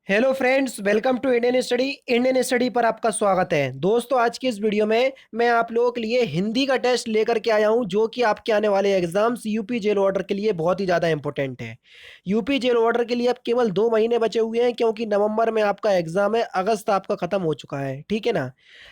Hello friends, welcome to Indian study पर आपका स्वागत है। दोस्तों, आज की इस वीडियो में मैं आप लोगों के लिए हिंदी का टेस्ट लेकर के आया हूं, जो कि आपके आने वाले एग्जाम्स यूपी जेल ऑर्डर के लिए बहुत ही ज़्यादा इंपॉर्टेंट है। यूपी जेल ऑर्डर के लिए अब केवल 2 महीने बचे हुए हैं, क्योंकि नवंबर में आपका एग्जाम है, अगस्त आपका ख़त्म हो चुका है, ठीक है ना।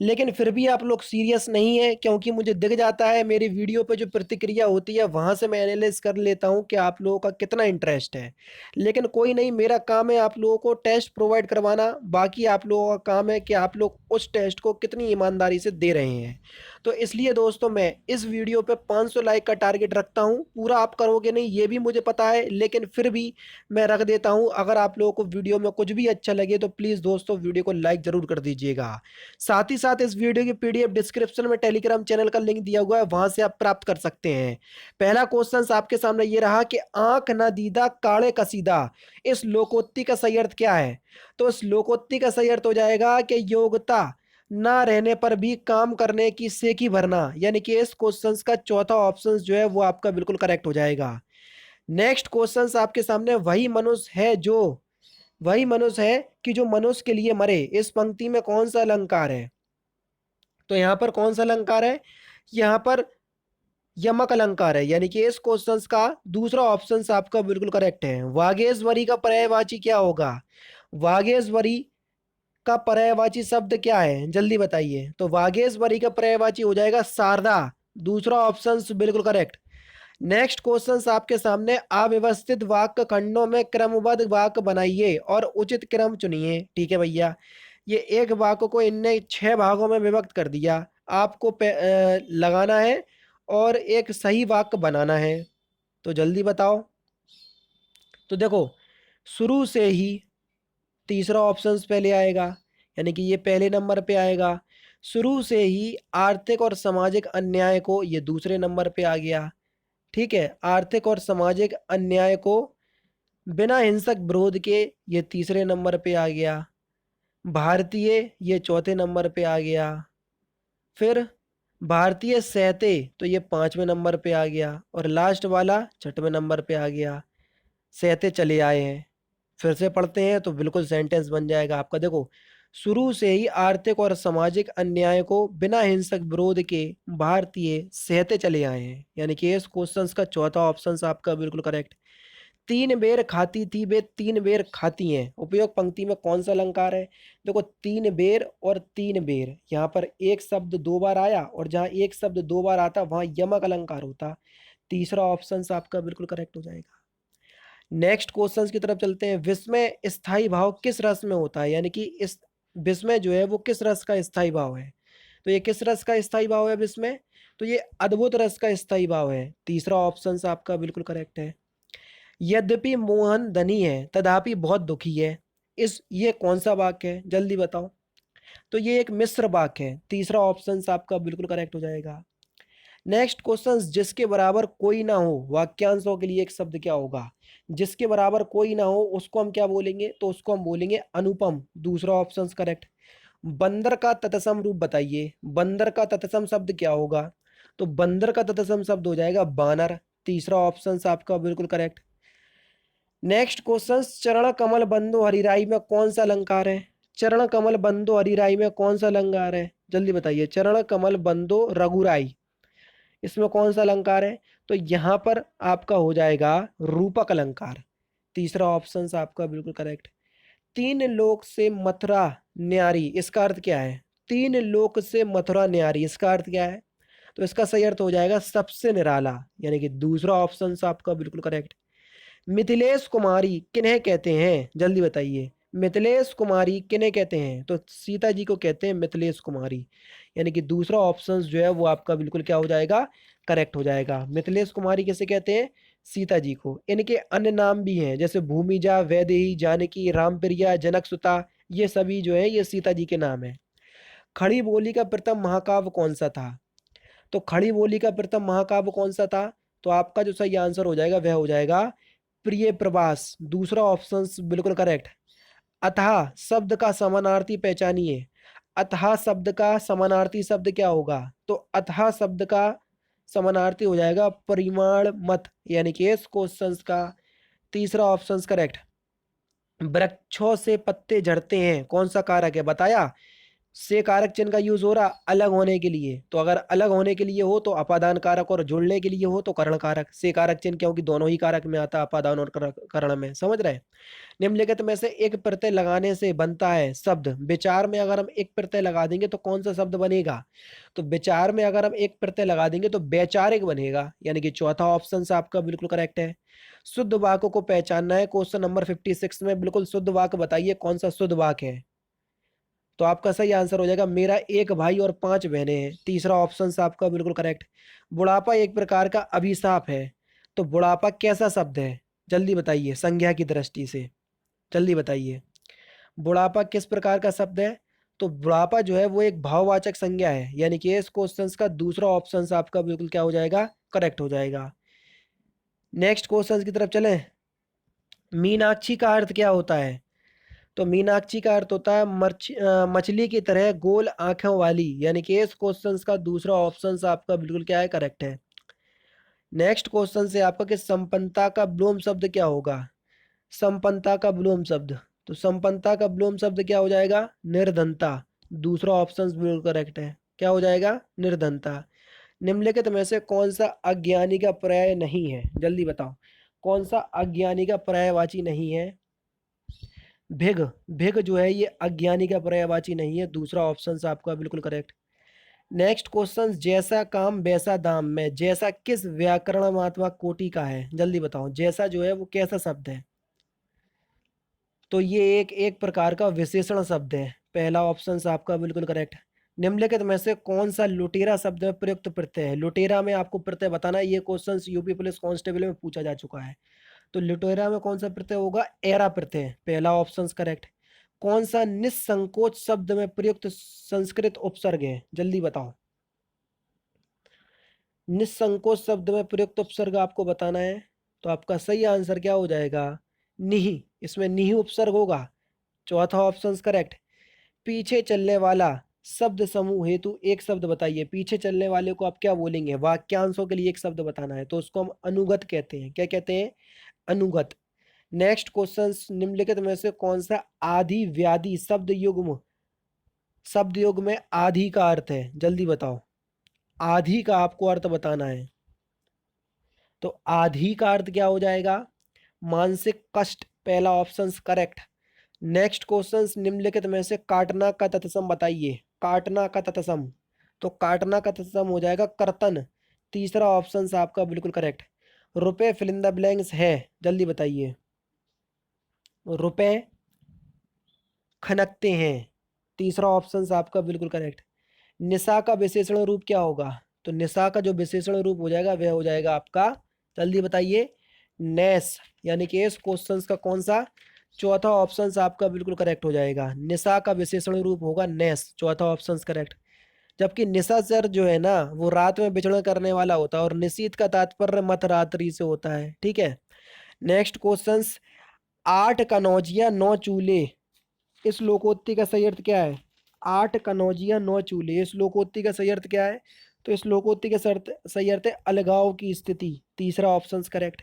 लेकिन फिर भी आप लोग सीरियस नहीं है, क्योंकि मुझे दिख जाता है मेरी वीडियो पर जो प्रतिक्रिया होती है वहाँ से मैं एनालाइज कर लेता हूँ कि आप लोगों का कितना इंटरेस्ट है। लेकिन कोई नहीं, मेरा काम है आप लोगों को टेस्ट प्रोवाइड करवाना, बाकी आप लोगों का काम है कि आप लोग उस टेस्ट को कितनी ईमानदारी से दे रहे हैं। तो इसलिए दोस्तों, मैं इस वीडियो पे 500 लाइक का टारगेट रखता हूं। पूरा आप करोगे नहीं ये भी मुझे पता है, लेकिन फिर भी मैं रख देता हूं। अगर आप लोगों को वीडियो में कुछ भी अच्छा लगे तो प्लीज़ दोस्तों वीडियो को लाइक ज़रूर कर दीजिएगा। साथ ही साथ इस वीडियो की पीडीएफ डिस्क्रिप्शन में टेलीग्राम चैनल का लिंक दिया हुआ है, वहां से आप प्राप्त कर सकते हैं। पहला क्वेश्चन आपके सामने ये रहा कि आंख न दीदा काले कसीदा, इस लोकोक्ति का सही अर्थ क्या है। तो इस लोकोक्ति का सही अर्थ हो जाएगा कि योग्यता ना रहने पर भी काम करने की सेकी भरना, यानी कि इस क्वेश्चन का चौथा ऑप्शन जो है वो आपका बिल्कुल करेक्ट हो जाएगा। नेक्स्ट क्वेश्चन आपके सामने, वही मनुष्य है कि जो मनुष्य के लिए मरे, इस पंक्ति में कौन सा अलंकार है। तो यहाँ पर कौन सा अलंकार है, यहाँ पर यमक अलंकार है, यानी कि इस क्वेश्चन का दूसरा ऑप्शन आपका बिल्कुल करेक्ट है। वागेश्वरी का पर्यायवाची क्या होगा। वागेश्वरी का पर्यायवाची शब्द क्या है, जल्दी बताइए। तो वागेश्वरी का पर्यायवाची हो जाएगा शारदा, दूसरा ऑप्शन बिल्कुल करेक्ट। नेक्स्ट क्वेश्चन आपके सामने, अव्यवस्थित वाक्य खंडों में क्रमबद्ध वाक्य बनाइए और उचित क्रम चुनिए। ठीक है भैया, ये एक वाक्य को इनने 6 भागों में विभक्त कर दिया, आपको लगाना है और एक सही वाक्य बनाना है। तो जल्दी बताओ। तो देखो, शुरू से ही तीसरा ऑप्शन पहले आएगा, यानी कि ये पहले नंबर पे आएगा। शुरू से ही आर्थिक और सामाजिक अन्याय को, ये दूसरे नंबर पे आ गया। ठीक है, आर्थिक और सामाजिक अन्याय को बिना हिंसक विरोध के, ये तीसरे नंबर पे आ गया। भारतीय, ये चौथे नंबर पे आ गया। फिर भारतीय सहते, तो ये 5वें नंबर पे आ गया, और लास्ट वाला 6वें नंबर पे आ गया। सहते चले आए हैं, फिर से पढ़ते हैं तो बिल्कुल सेंटेंस बन जाएगा आपका। देखो, शुरू से ही आर्थिक और सामाजिक अन्याय को बिना हिंसक विरोध के भारतीय सहते चले आए हैं, यानी कि इस क्वेश्चन का चौथा ऑप्शन आपका बिल्कुल करेक्ट। तीन बेर खाती थी वे तीन बेर खाती हैं, उपयोग पंक्ति में कौन सा अलंकार है। देखो, तीन बेर और तीन बेर, यहाँ पर एक शब्द 2 बार आया, और जहाँ एक शब्द 2 बार आता वहां यमक अलंकार होता। तीसरा ऑप्शन आपका बिल्कुल करेक्ट हो जाएगा। नेक्स्ट क्वेश्चंस की तरफ चलते हैं। विस्मय स्थाई भाव किस रस में होता है, यानी कि इस विस्मय जो है वो किस रस का स्थाई भाव है। तो ये किस रस का स्थाई भाव है विस्मय। तो ये अद्भुत रस का स्थाई भाव है। तीसरा ऑप्शन आपका बिल्कुल करेक्ट है। यद्यपि मोहन धनी है तथापि बहुत दुखी है, इस ये कौन सा वाक्य है, जल्दी बताओ। तो ये एक मिश्र वाक्य है। तीसरा ऑप्शन आपका बिल्कुल करेक्ट हो जाएगा। नेक्स्ट क्वेश्चन, जिसके बराबर कोई ना हो, वाक्यांशों के लिए एक शब्द क्या होगा। जिसके बराबर कोई ना हो उसको हम क्या बोलेंगे, तो उसको हम बोलेंगे अनुपम, दूसरा ऑप्शन करेक्ट। बंदर का तत्सम रूप बताइए, बंदर का तत्सम शब्द क्या होगा। तो बंदर का तत्सम शब्द हो जाएगा बानर, तीसरा ऑप्शन आपका बिल्कुल करेक्ट। नेक्स्ट क्वेश्चन, चरण कमल बंदो हरिराई में कौन सा अलंकार है। चरण कमल बंदो हरिराई में कौन सा अलंकार है, जल्दी बताइए। चरण कमल बंदो रघुराई, इसमें कौन सा अलंकार है। तो यहाँ पर आपका हो जाएगा रूपक अलंकार, तीसरा ऑप्शन आपका बिल्कुल करेक्ट। तीन लोक से मथुरा न्यारी, इसका अर्थ क्या है। तीन लोक से मथुरा न्यारी, इसका अर्थ क्या है। तो इसका सही अर्थ हो जाएगा सबसे निराला, यानी कि दूसरा ऑप्शन आपका बिल्कुल करेक्ट। मिथिलेश कुमारी किन्हें कहते हैं, जल्दी बताइए। मिथिलेश कुमारी किन्हें कहते हैं, तो सीता जी को कहते हैं मिथिलेश कुमारी, यानी कि दूसरा ऑप्शन जो है वो आपका बिल्कुल क्या हो जाएगा, करेक्ट हो जाएगा। मिथिलेश कुमारी किसे कहते हैं, सीता जी को। इनके अन्य नाम भी हैं, जैसे भूमिजा, वैदेही, जानकी, रामप्रिया, जनकसुता, ये सभी जो है ये सीता जी के नाम है। खड़ी बोली का प्रथम महाकाव्य कौन सा था। तो खड़ी बोली का प्रथम महाकाव्य कौन सा था। तो आपका जो सही आंसर हो जाएगा वह हो जाएगा प्रिय प्रवास, दूसरा ऑप्शन बिल्कुल करेक्ट। अतः शब्द का समानार्थी पहचानिए। अतः शब्द का समानार्थी शब्द क्या होगा। तो अतः शब्द का समानार्थी हो जाएगा परिमाण मत, यानी कि इस क्वेश्चन का तीसरा ऑप्शन करेक्ट। वृक्षों से पत्ते झड़ते हैं, कौन सा कारक है बताया। से कारक चिन्ह का यूज हो रहा अलग होने के लिए, तो अगर अलग होने के लिए हो तो अपादान कारक और जुड़ने के लिए हो तो करण कारक। से कारक चिन्ह क्योंकि दोनों ही कारक में आता है, अपादान और करण में, समझ रहे हैं। निम्नलिखित में से एक प्रत्यय लगाने से बनता है शब्द। विचार में अगर हम एक प्रत्यय लगा देंगे तो कौन सा शब्द बनेगा, तो विचार में अगर हम एक प्रत्यय लगा देंगे तो वैचारिक बनेगा, यानी कि चौथा ऑप्शन आपका बिल्कुल करेक्ट है। शुद्ध वाक्य को पहचानना है, क्वेश्चन नंबर 56 में बिल्कुल शुद्ध वाक्य बताइए कौन सा शुद्ध वाक्य है। तो आपका सही आंसर हो जाएगा मेरा एक भाई और 5 बहनें हैं, तीसरा ऑप्शन आपका बिल्कुल करेक्ट। बुढ़ापा एक प्रकार का अभिशाप है, तो बुढ़ापा कैसा शब्द है, जल्दी बताइए संज्ञा की दृष्टि से, जल्दी बताइए बुढ़ापा किस प्रकार का शब्द है। तो बुढ़ापा जो है वो एक भाववाचक संज्ञा है, यानी कि इस क्वेश्चन का दूसरा ऑप्शन आपका बिल्कुल क्या हो जाएगा, करेक्ट हो जाएगा। नेक्स्ट क्वेश्चन की तरफ चलें। मीनाक्षी का अर्थ क्या होता है, तो मीनाक्षी का अर्थ होता है मछली की तरह गोल आंखों वाली, यानी कि इस क्वेश्चन का दूसरा ऑप्शन आपका बिल्कुल क्या है, करेक्ट है। नेक्स्ट क्वेश्चन से आपका कि संपन्नता का विलोम शब्द क्या होगा। संपन्नता का विलोम शब्द, तो संपन्नता का विलोम शब्द क्या हो जाएगा, निर्धनता। दूसरा ऑप्शन बिल्कुल करेक्ट है, क्या हो जाएगा, निर्धनता। निम्नलिखित में से कौन सा अज्ञानी का पर्याय नहीं है, जल्दी बताओ कौन सा अज्ञानी का पर्यायवाची नहीं है। भिग, भिग जो है ये अज्ञानी का पर्यायवाची नहीं है, दूसरा ऑप्शन आपका बिल्कुल करेक्ट। नेक्स्ट क्वेश्चन, जैसा काम वैसा दाम में जैसा किस व्याकरणात्मक कोटि का है, जल्दी बताओ जैसा जो है वो कैसा शब्द है। तो ये एक एक प्रकार का विशेषण शब्द है, पहला ऑप्शन आपका बिल्कुल करेक्ट। निम्नलिखित में से कौन सा लुटेरा शब्द में प्रयुक्त प्रत्यय है। लुटेरा में आपको प्रत्यय बताना है, ये क्वेश्चन यूपी पुलिस कांस्टेबल में पूछा जा चुका है। तो लुटेरा में कौन सा प्रत्यय होगा, एरा प्रत्यय, पहला ऑप्शन करेक्ट। कौन सा निस्संकोच शब्द में प्रयुक्त संस्कृत उपसर्ग है, जल्दी बताओ। निस्संकोच शब्द में प्रयुक्त उपसर्ग आपको बताना है, तो आपका सही आंसर क्या हो जाएगा, निहि, इसमें निहि उपसर्ग होगा, चौथा ऑप्शन करेक्ट। पीछे चलने वाला शब्द समूह हेतु एक शब्द बताइए। पीछे चलने वाले को आप क्या बोलेंगे, वाक्यांशों के लिए एक शब्द बताना है, तो उसको हम अनुगत कहते हैं, क्या कहते हैं, अनुगत। नेक्स्ट क्वेश्चन, निम्नलिखित में से कौन सा आदि व्याधि शब्द युग में आधि का अर्थ है, जल्दी बताओ। आधि का आपको अर्थ बताना है, तो आधि का अर्थ क्या हो जाएगा, मानसिक कष्ट, पहला ऑप्शन करेक्ट। नेक्स्ट क्वेश्चन, निम्नलिखित में से काटना का तत्सम बताइए। काटना का तत्सम, तो काटना का तत्सम हो जाएगा कर्तन, तीसरा ऑप्शन आपका बिल्कुल करेक्ट। रुपए फिल इन द ब्लैंक्स है, जल्दी बताइए। रुपए खनकते हैं, तीसरा ऑप्शन आपका बिल्कुल करेक्ट। निशा का विशेषण रूप क्या होगा, तो निशा का जो विशेषण रूप हो जाएगा वह हो जाएगा आपका, जल्दी बताइए, नैस, यानी कि इस क्वेश्चन का कौन सा, चौथा ऑप्शन आपका बिल्कुल करेक्ट हो जाएगा। निशा का विशेषण रूप होगा नैस, चौथा ऑप्शन करेक्ट। जबकि निशाचर जो है ना वो रात में विचरण करने वाला होता है, और निशीथ का तात्पर्य मत रात्रि से होता है, ठीक है। नेक्स्ट क्वेश्चन, 8 कनौजिया 9 चूल्हे, इस लोकोक्ति का सही अर्थ क्या है। 8 कनौजिया 9 चूल्हे, इस लोकोक्ति का सही अर्थ क्या है, तो इस लोकोक्ति का सही अर्थ है अलगाव की स्थिति, तीसरा ऑप्शन करेक्ट।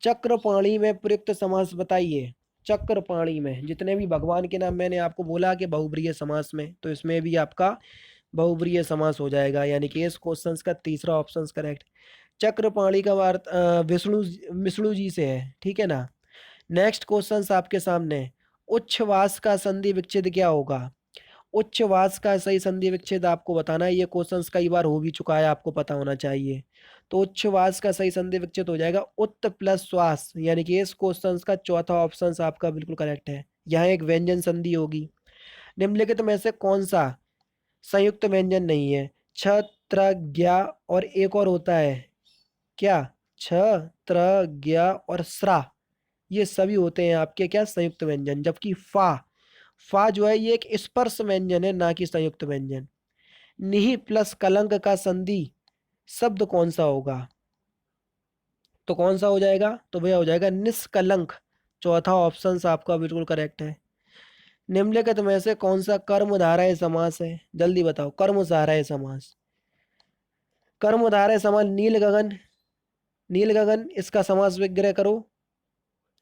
चक्रपाणी में प्रयुक्त समास बताइए। चक्रपाणी में जितने भी भगवान के नाम मैंने आपको बोला कि बहुब्रीहि समास में, तो इसमें भी आपका बहुब्रीहि समास हो जाएगा, यानी कि इस क्वेश्चन का तीसरा ऑप्शन करेक्ट। चक्रपाणी का अर्थ विष्णु विष्णु जी से है, ठीक है ना। नेक्स्ट क्वेश्चन आपके सामने, उच्छ्वास का संधि विच्छेद क्या होगा। उच्छ्वास का सही संधि विच्छेद आपको बताना है, ये क्वेश्चन कई बार हो भी चुका है, आपको पता होना चाहिए। तो उच्छ्वास का सही संधि विच्छेद हो जाएगा उत्त प्लस श्वास, यानी कि इस क्वेश्चन का चौथा ऑप्शन आपका बिल्कुल करेक्ट है। यहाँ एक व्यंजन संधि होगी। निम्नलिखित में से कौन सा संयुक्त व्यंजन नहीं है। छ, त्र, ज्ञा और एक और होता है क्या, छ, त्र, ज्ञा और स्रा, ये सभी होते हैं आपके क्या, संयुक्त व्यंजन। जबकि फा, फा जो है ये एक स्पर्श व्यंजन है, ना कि संयुक्त व्यंजन। निहि प्लस कलंक का संधि शब्द कौन सा होगा, तो कौन सा हो जाएगा, तो वह हो जाएगा निष्कलंक, चौथा ऑप्शन आपका बिल्कुल करेक्ट है। निम्नलिखित में से कौन सा कर्मधारय समास है, जल्दी बताओ। कर्मधारय समास, कर्मधारय समास, नील गगन, नील गगन इसका समास विग्रह करो।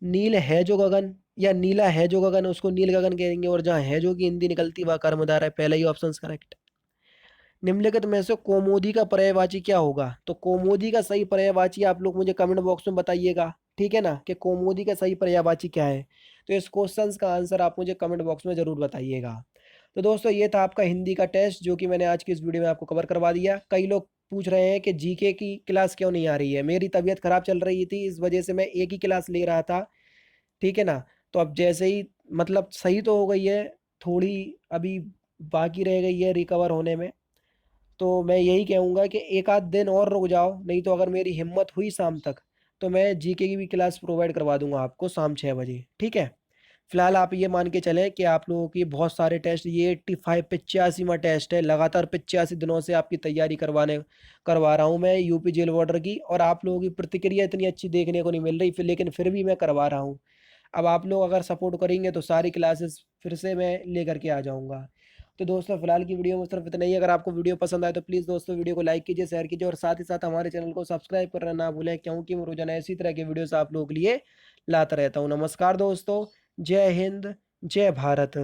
नील है जो गगन, या नीला है जो गगन, उसको नील गगन कहेंगे, और जहाँ है जो की हिंदी निकलती वह कर्मधारय है। पहला ही ऑप्शन करेक्ट। निम्नलिखित में से कोमोदी का पर्यायवाची क्या होगा? तो कोमोदी का सही पर्यायवाची आप लोग मुझे कमेंट बॉक्स में बताइएगा, ठीक है ना, कि कोमोदी का सही पर्यायवाची क्या है। तो इस क्वेश्चन का आंसर आप मुझे कमेंट बॉक्स में जरूर बताइएगा। तो दोस्तों ये था आपका हिंदी का टेस्ट जो कि मैंने आज की इस वीडियो में आपको कवर करवा दिया। कई लोग पूछ रहे हैं कि जीके की क्लास क्यों नहीं आ रही है। मेरी तबीयत खराब चल रही थी, इस वजह से मैं एक ही क्लास ले रहा था, ठीक है ना। तो अब जैसे ही मतलब सही तो हो गई है, थोड़ी अभी बाकी रह गई है रिकवर होने में। तो मैं यही कहूँगा कि एक आध दिन और रुक जाओ, नहीं तो अगर मेरी हिम्मत हुई शाम तक तो मैं जीके की भी क्लास प्रोवाइड करवा दूंगा आपको शाम 6 बजे, ठीक है। फिलहाल आप ये मान के चलें कि आप लोगों की बहुत सारे टेस्ट, ये 85 85वां टेस्ट है, लगातार 85 दिनों से आपकी तैयारी करवा रहा हूँ मैं यूपी जेल बॉर्डर की, और आप लोगों की प्रतिक्रिया इतनी अच्छी देखने को नहीं मिल रही, लेकिन फिर भी मैं करवा रहा हूँ। अब आप लोग अगर सपोर्ट करेंगे तो सारी क्लासेस फिर से मैं लेकर के आ जाऊँगा। तो दोस्तों फिलहाल की वीडियो में सिर्फ इतना ही। अगर आपको वीडियो पसंद आए तो प्लीज़ दोस्तों वीडियो को लाइक कीजिए, शेयर कीजिए, और साथ ही साथ हमारे चैनल को सब्सक्राइब करना ना भूलें, क्योंकि मैं रोजाना इसी तरह के वीडियोस आप लोगों के लिए लाता रहता हूँ। नमस्कार दोस्तों, जय हिंद, जय भारत।